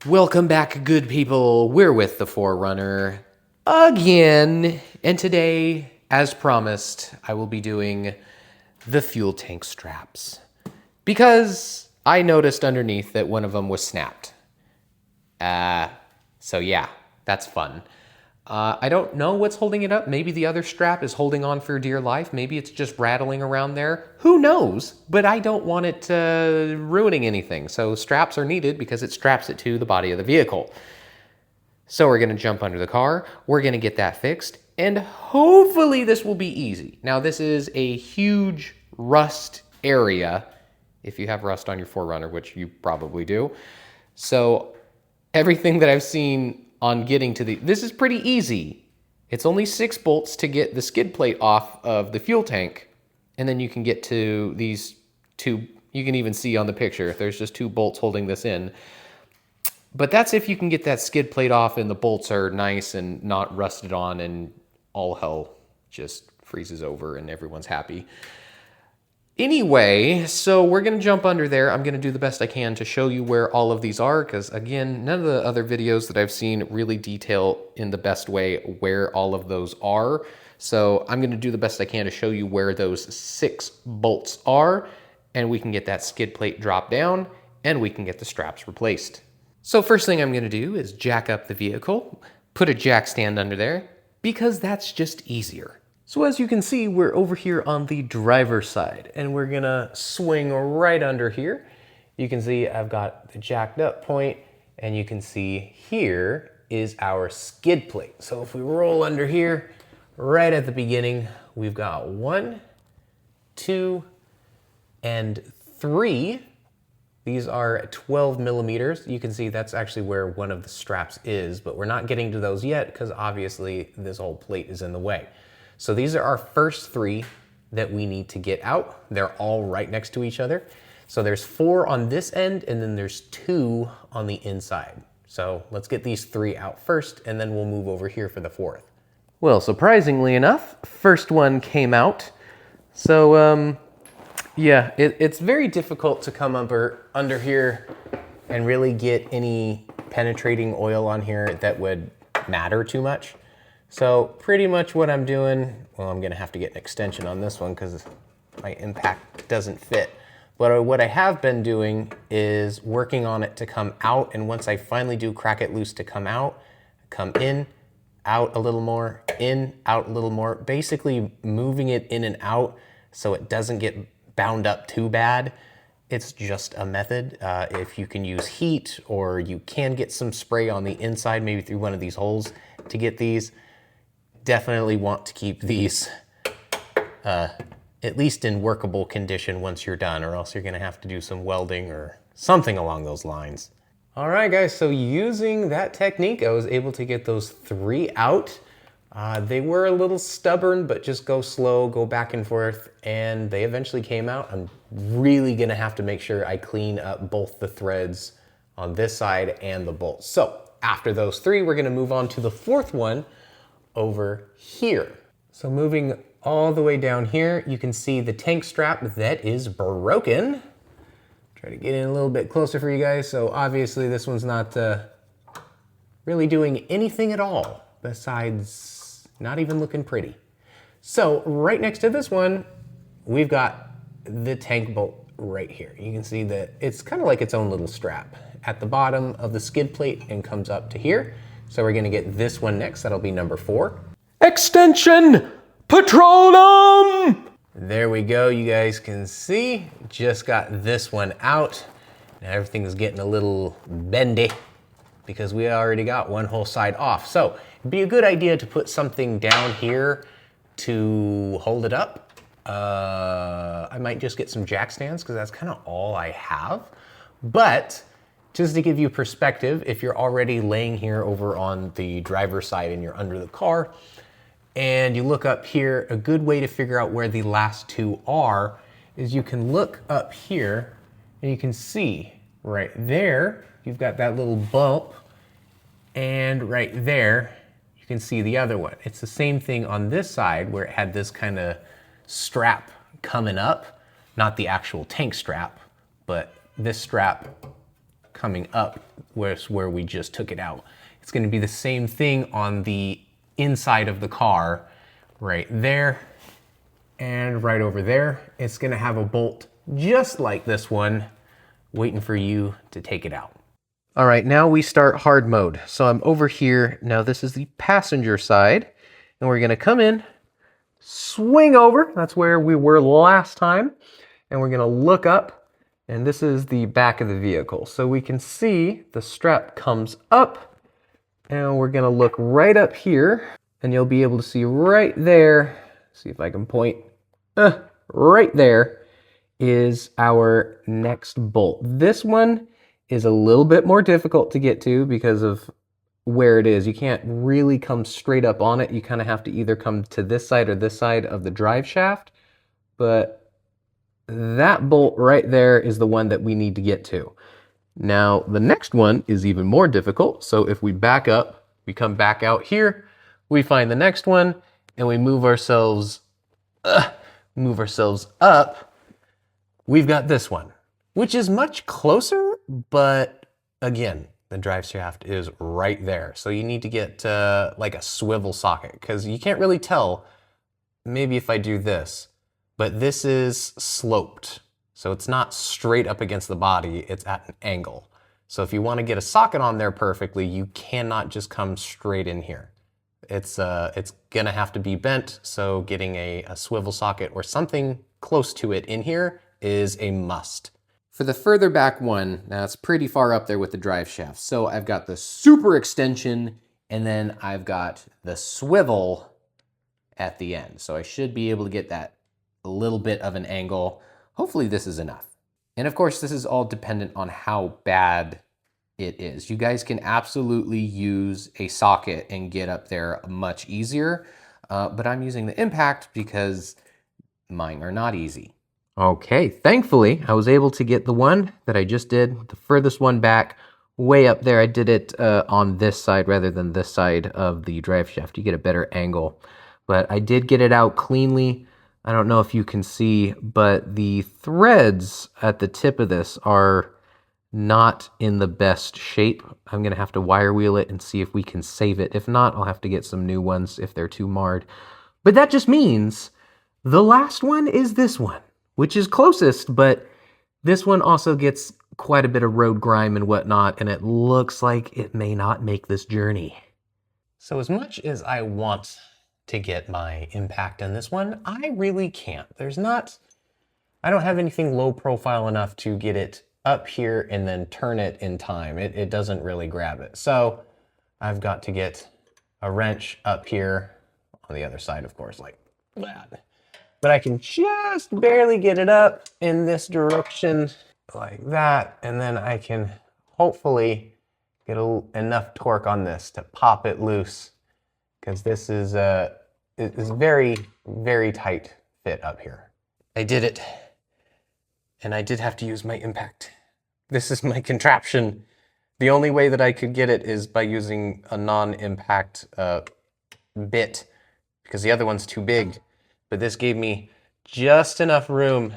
Welcome back, good people. We're with the 4Runner again. And today, as promised, I will be doing the fuel tank straps. Because I noticed underneath that one of them was snapped. So yeah, that's fun. I don't know what's holding it up. Maybe the other strap is holding on for dear life. Maybe it's just rattling around there. Who knows? But I don't want it ruining anything. So straps are needed because it straps it to the body of the vehicle. So we're gonna jump under the car. We're gonna get that fixed. And hopefully this will be easy. Now this is a huge rust area. If you have rust on your 4Runner, which you probably do. So everything that I've seen on getting to this is pretty easy. It's only 6 bolts to get the skid plate off of the fuel tank. And then you can get to these 2, you can even see on the picture, there's just 2 bolts holding this in. But that's if you can get that skid plate off and the bolts are nice and not rusted on and all hell just freezes over and everyone's happy. Anyway, so we're going to jump under there. I'm going to do the best I can to show you where all of these are because, again, none of the other videos that I've seen really detail in the best way where all of those are. So I'm going to do the best I can to show you where those 6 bolts are, and we can get that skid plate dropped down, and we can get the straps replaced. So first thing I'm going to do is jack up the vehicle, put a jack stand under there, because that's just easier. So as you can see, we're over here on the driver's side and we're gonna swing right under here. You can see I've got the jacked up point and you can see here is our skid plate. So if we roll under here, right at the beginning, we've got 1, 2, and 3. These are 12 millimeters. You can see that's actually where one of the straps is, but we're not getting to those yet because obviously this whole plate is in the way. So these are our first 3 that we need to get out. They're all right next to each other. So there's 4 on this end and then there's 2 on the inside. So let's get these 3 out first and then we'll move over here for the 4th. Well, surprisingly enough, first one came out. So yeah, it's very difficult to come under here and really get any penetrating oil on here that would matter too much. So pretty much what I'm doing, well, I'm gonna have to get an extension on this one because my impact doesn't fit. But what I have been doing is working on it to come out, and once I finally do crack it loose to come out, come in, out a little more, in, out a little more, basically moving it in and out so it doesn't get bound up too bad. It's just a method. If you can use heat or you can get some spray on the inside, maybe through one of these holes to get these, definitely want to keep these at least in workable condition once you're done, or else you're gonna have to do some welding or something along those lines. All right, guys, so using that technique, I was able to get those 3 out. They were a little stubborn, but just go slow, go back and forth, and they eventually came out. I'm really gonna have to make sure I clean up both the threads on this side and the bolts. So after those 3, we're gonna move on to the 4th one, over here. So moving all the way down here, you can see the tank strap that is broken. Try to get in a little bit closer for you guys. So obviously this one's not really doing anything at all besides not even looking pretty. So right next to this one, we've got the tank bolt right here. You can see that it's kind of like its own little strap at the bottom of the skid plate and comes up to here. So we're gonna get this one next, that'll be number 4. Extension Petroleum! There we go, you guys can see, just got this one out. Now everything's getting a little bendy because we already got one whole side off. So it'd be a good idea to put something down here to hold it up. I might just get some jack stands because that's kind of all I have. But just to give you perspective, if you're already laying here over on the driver's side and you're under the car, and you look up here, a good way to figure out where the last 2 are is you can look up here and you can see right there, you've got that little bump, and right there, you can see the other one. It's the same thing on this side where it had this kind of strap coming up, not the actual tank strap, but this strap coming up where we just took it out. It's going to be the same thing on the inside of the car, right there and right over there. It's going to have a bolt just like this one, waiting for you to take it out. All right, now we start hard mode. So I'm over here. Now this is the passenger side, and we're gonna come in, swing over. That's where we were last time. And we're gonna look up, and this is the back of the vehicle. So we can see the strap comes up, and we're gonna look right up here, and you'll be able to see right there, see if I can point, right there is our next bolt. This one is a little bit more difficult to get to because of where it is. You can't really come straight up on it. You kind of have to either come to this side or this side of the drive shaft. But that bolt right there is the one that we need to get to. Now, the next one is even more difficult. So if we back up, we come back out here, we find the next one, and we move ourselves up. We've got this one, which is much closer, but again, the drive shaft is right there. So you need to get like a swivel socket, because you can't really tell, maybe if I do this, but this is sloped. So it's not straight up against the body, it's at an angle. So if you want to get a socket on there perfectly, you cannot just come straight in here. It's gonna have to be bent, so getting a swivel socket or something close to it in here is a must. For the further back one, now it's pretty far up there with the drive shaft. So I've got the super extension, and then I've got the swivel at the end. So I should be able to get that a little bit of an angle. Hopefully this is enough. And of course, this is all dependent on how bad it is. You guys can absolutely use a socket and get up there much easier, but I'm using the impact because mine are not easy. Okay, thankfully, I was able to get the one that I just did, the furthest one back, way up there. I did it on this side rather than this side of the drive shaft. You get a better angle. But I did get it out cleanly. I don't know if you can see, but the threads at the tip of this are not in the best shape. I'm going to have to wire wheel it and see if we can save it. If not, I'll have to get some new ones if they're too marred. But that just means the last one is this one, which is closest, but this one also gets quite a bit of road grime and whatnot, and it looks like it may not make this journey. So as much as I want to get my impact on this one, I really can't. I don't have anything low profile enough to get it up here and then turn it in time. It doesn't really grab it. So I've got to get a wrench up here on the other side, of course, like that. But I can just barely get it up in this direction like that. And then I can hopefully get enough torque on this to pop it loose, because this is very, very tight fit up here. I did it. And I did have to use my impact. This is my contraption. The only way that I could get it is by using a non-impact bit, because the other one's too big. But this gave me just enough room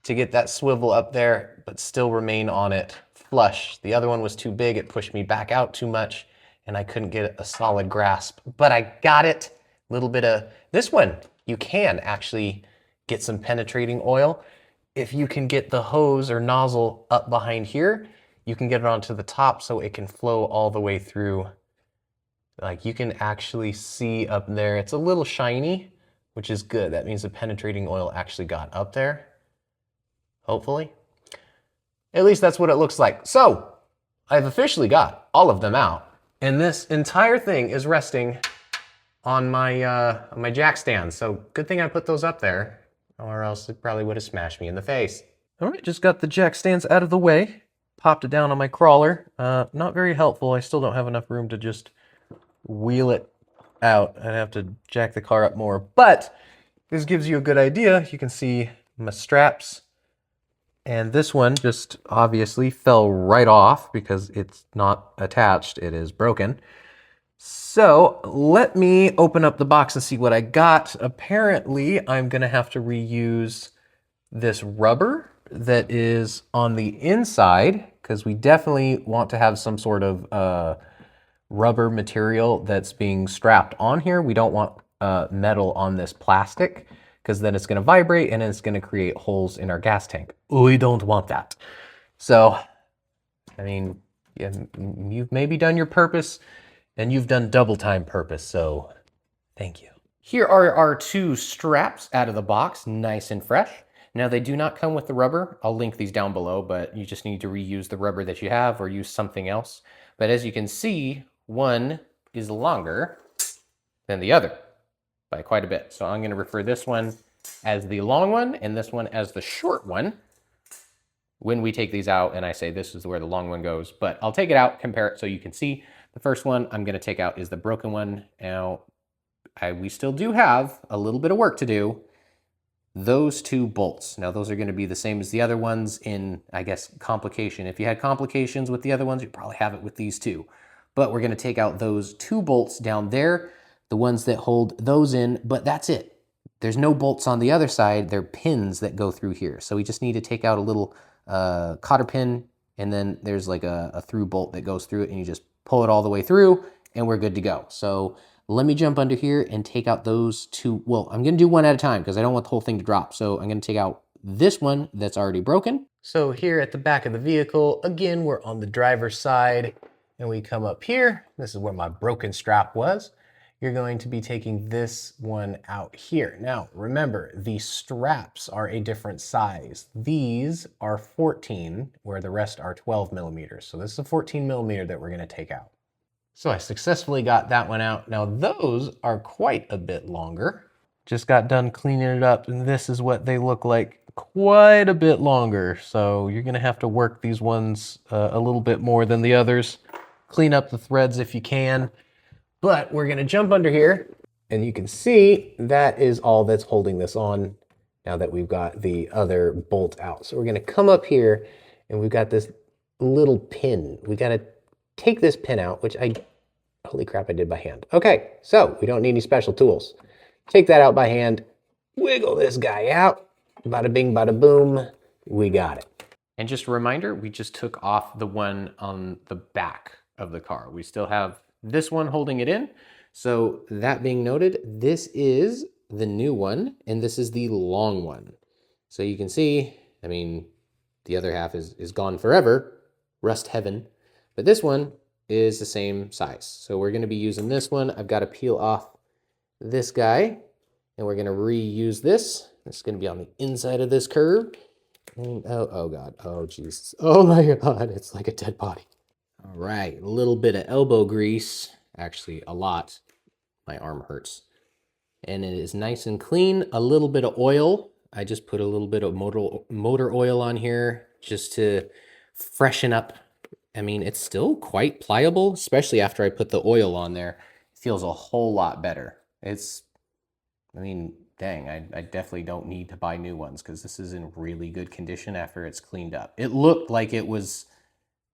to get that swivel up there, but still remain on it flush. The other one was too big. It pushed me back out too much, and I couldn't get a solid grasp. But I got it. A little bit of this one. You can actually get some penetrating oil. If you can get the hose or nozzle up behind here, you can get it onto the top so it can flow all the way through. Like, you can actually see up there. It's a little shiny, which is good. That means the penetrating oil actually got up there, hopefully. At least that's what it looks like. So I've officially got all of them out, and this entire thing is resting on my jack stand. So good thing I put those up there, or else it probably would have smashed me in the face. All right, just got the jack stands out of the way, popped it down on my crawler. Not very helpful. I still don't have enough room to just wheel it out. I'd have to jack the car up more, but this gives you a good idea. You can see my straps, and this one just obviously fell right off because it's not attached. It is broken. So let me open up the box and see what I got. Apparently, I'm gonna have to reuse this rubber that is on the inside, because we definitely want to have some sort of rubber material that's being strapped on here. We don't want metal on this plastic, because then it's going to vibrate and it's going to create holes in our gas tank. We don't want that. So, I mean, yeah, you've maybe done your purpose, and you've done double time purpose, so thank you. Here are our two straps out of the box, nice and fresh. Now, they do not come with the rubber. I'll link these down below, but you just need to reuse the rubber that you have or use something else. But as you can see, one is longer than the other by quite a bit. So I'm going to refer this one as the long one and this one as the short one when we take these out and I say this is where the long one goes. But I'll take it out, compare it so you can see. The first one I'm going to take out is the broken one. Now, we still do have a little bit of work to do. Those two bolts. Now, those are going to be the same as the other ones in, I guess, complication. If you had complications with the other ones, you'd probably have it with these two. But we're going to take out those two bolts down there, the ones that hold those in, but that's it. There's no bolts on the other side. They're pins that go through here. So we just need to take out a little cotter pin, and then there's like a through bolt that goes through it, and you just pull it all the way through, and we're good to go. So let me jump under here and take out those two. Well, I'm going to do one at a time because I don't want the whole thing to drop. So I'm going to take out this one that's already broken. So here at the back of the vehicle, again, we're on the driver's side and we come up here. This is where my broken strap was. You're going to be taking this one out here. Now, remember, the straps are a different size. These are 14, where the rest are 12 millimeters. So this is a 14 millimeter that we're going to take out. So I successfully got that one out. Now those are quite a bit longer. Just got done cleaning it up, and this is what they look like, quite a bit longer. So you're gonna have to work these ones a little bit more than the others. Clean up the threads if you can. But we're gonna jump under here, and you can see that is all that's holding this on now that we've got the other bolt out. So we're gonna come up here, and we've got this little pin. We gotta take this pin out, which holy crap, I did by hand. Okay, so we don't need any special tools. Take that out by hand, wiggle this guy out, bada bing, bada boom, we got it. And just a reminder, we just took off the one on the back of the car. We still have this one holding it in. So that being noted, this is the new one, and this is the long one. So you can see, I mean, the other half is gone forever, rust heaven. But this one is the same size. So we're going to be using this one. I've got to peel off this guy, and we're going to reuse this. This is going to be on the inside of this curve. And, oh God. Oh, Jesus. Oh, my God. It's like a dead body. All right. A little bit of elbow grease. Actually, a lot. My arm hurts. And it is nice and clean. A little bit of oil. I just put a little bit of motor oil on here just to freshen up. I mean, it's still quite pliable, especially after I put the oil on there. It feels a whole lot better. I mean, dang, I definitely don't need to buy new ones because this is in really good condition after it's cleaned up. It looked like it was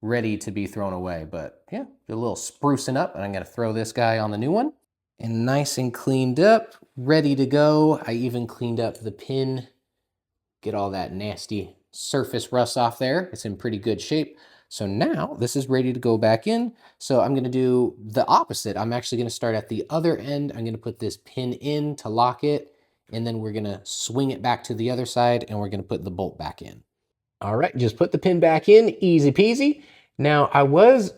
ready to be thrown away, but yeah, a little sprucing up, and I'm gonna throw this guy on the new one. And nice and cleaned up, ready to go. I even cleaned up the pin, get all that nasty surface rust off there. It's in pretty good shape. So now this is ready to go back in. So I'm going to do the opposite. I'm actually going to start at the other end. I'm going to put this pin in to lock it, and then we're going to swing it back to the other side, and we're going to put the bolt back in. All right, just put the pin back in, easy peasy. Now I was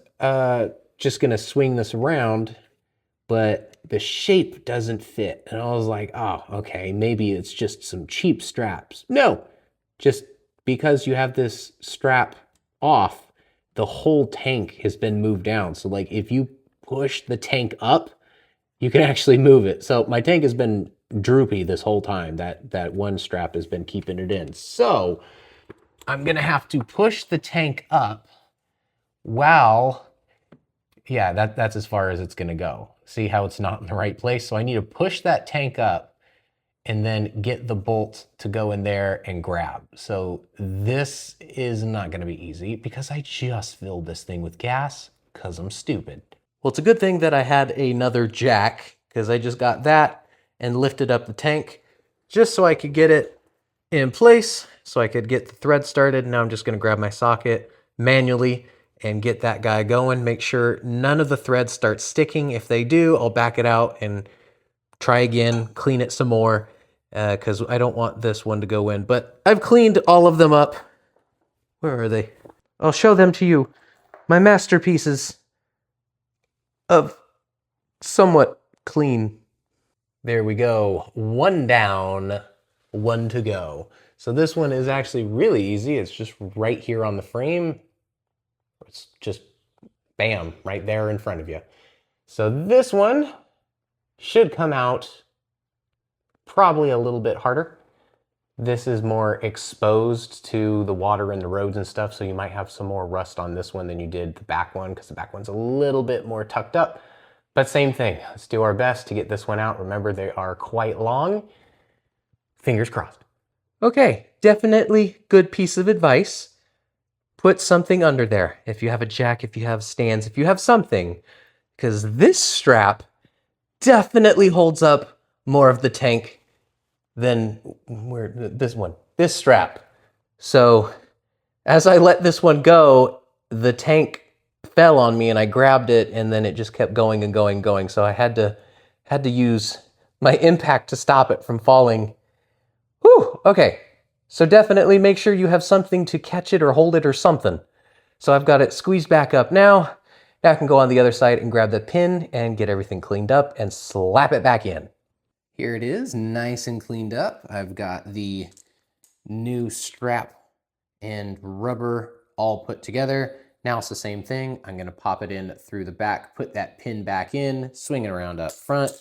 just going to swing this around, but the shape doesn't fit. And I was like, oh, okay, maybe it's just some cheap straps. No, just because you have this strap off, the whole tank has been moved down. So like if you push the tank up, you can actually move it. So my tank has been droopy this whole time. That one strap has been keeping it in. So I'm gonna have to push the tank up while, yeah, that's as far as it's gonna go. See how it's not in the right place? So I need to push that tank up and then get the bolt to go in there and grab. So this is not gonna be easy because I just filled this thing with gas because I'm stupid. Well, it's a good thing that I had another jack because I just got that and lifted up the tank just so I could get it in place so I could get the thread started. Now I'm just going to grab my socket manually and get that guy going. Make sure none of the threads start sticking. If they do, I'll back it out and try again, clean it some more, because I don't want this one to go in. But I've cleaned all of them up. Where are they? I'll show them to you. My masterpieces of somewhat clean. There we go. One down, one to go. So this one is actually really easy. It's just right here on the frame. It's just bam, right there in front of you. So this one should come out probably a little bit harder. This is more exposed to the water and the roads and stuff, so you might have some more rust on this one than you did the back one, because the back one's a little bit more tucked up. But same thing, let's do our best to get this one out. Remember, they are quite long. Fingers crossed. Okay, definitely good piece of advice. Put something under there. If you have a jack, if you have stands, if you have something, because this strap definitely holds up more of the tank than this strap. So as I let this one go, the tank fell on me and I grabbed it and then it just kept going and going and going. So I had to use my impact to stop it from falling. Whew, okay. So definitely make sure you have something to catch it or hold it or something. So I've got it squeezed back up now. Now I can go on the other side and grab the pin and get everything cleaned up and slap it back in. Here it is, nice and cleaned up. I've got the new strap and rubber all put together. Now it's the same thing. I'm gonna pop it in through the back, put that pin back in, swing it around up front,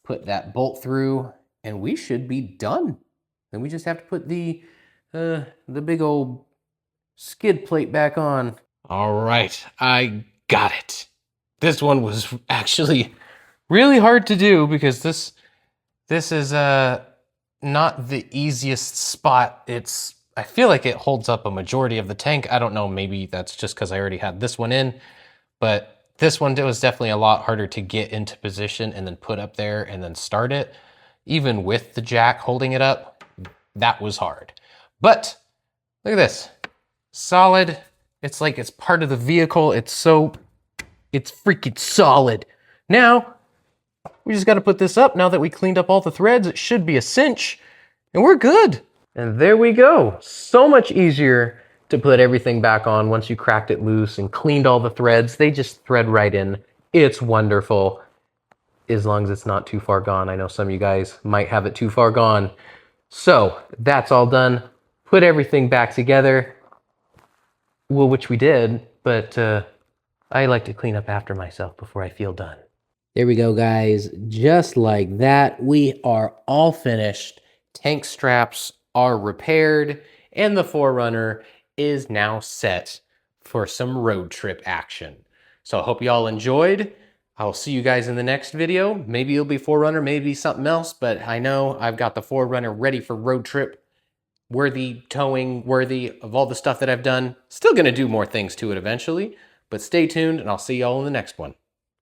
put that bolt through, and we should be done. Then we just have to put the big old skid plate back on. All right, I got it. This one was actually really hard to do because this is not the easiest spot. I feel like it holds up a majority of the tank. I don't know, maybe that's just because I already had this one in, but this one was definitely a lot harder to get into position and then put up there and then start it. Even with the jack holding it up, that was hard. But look at this, solid. It's like it's part of the vehicle. It's freaking solid. Now, we just got to put this up. Now that we cleaned up all the threads, it should be a cinch, and we're good. And there we go. So much easier to put everything back on once you cracked it loose and cleaned all the threads. They just thread right in. It's wonderful, as long as it's not too far gone. I know some of you guys might have it too far gone. So that's all done. Put everything back together. Well, which we did, but I like to clean up after myself before I feel done. There we go, guys. Just like that, we are all finished. Tank straps are repaired, and the 4Runner is now set for some road trip action. So I hope you all enjoyed. I'll see you guys in the next video. Maybe it'll be 4Runner, maybe something else, but I know I've got the 4Runner ready for road trip worthy, towing worthy of all the stuff that I've done. Still gonna do more things to it eventually, but stay tuned and I'll see y'all in the next one.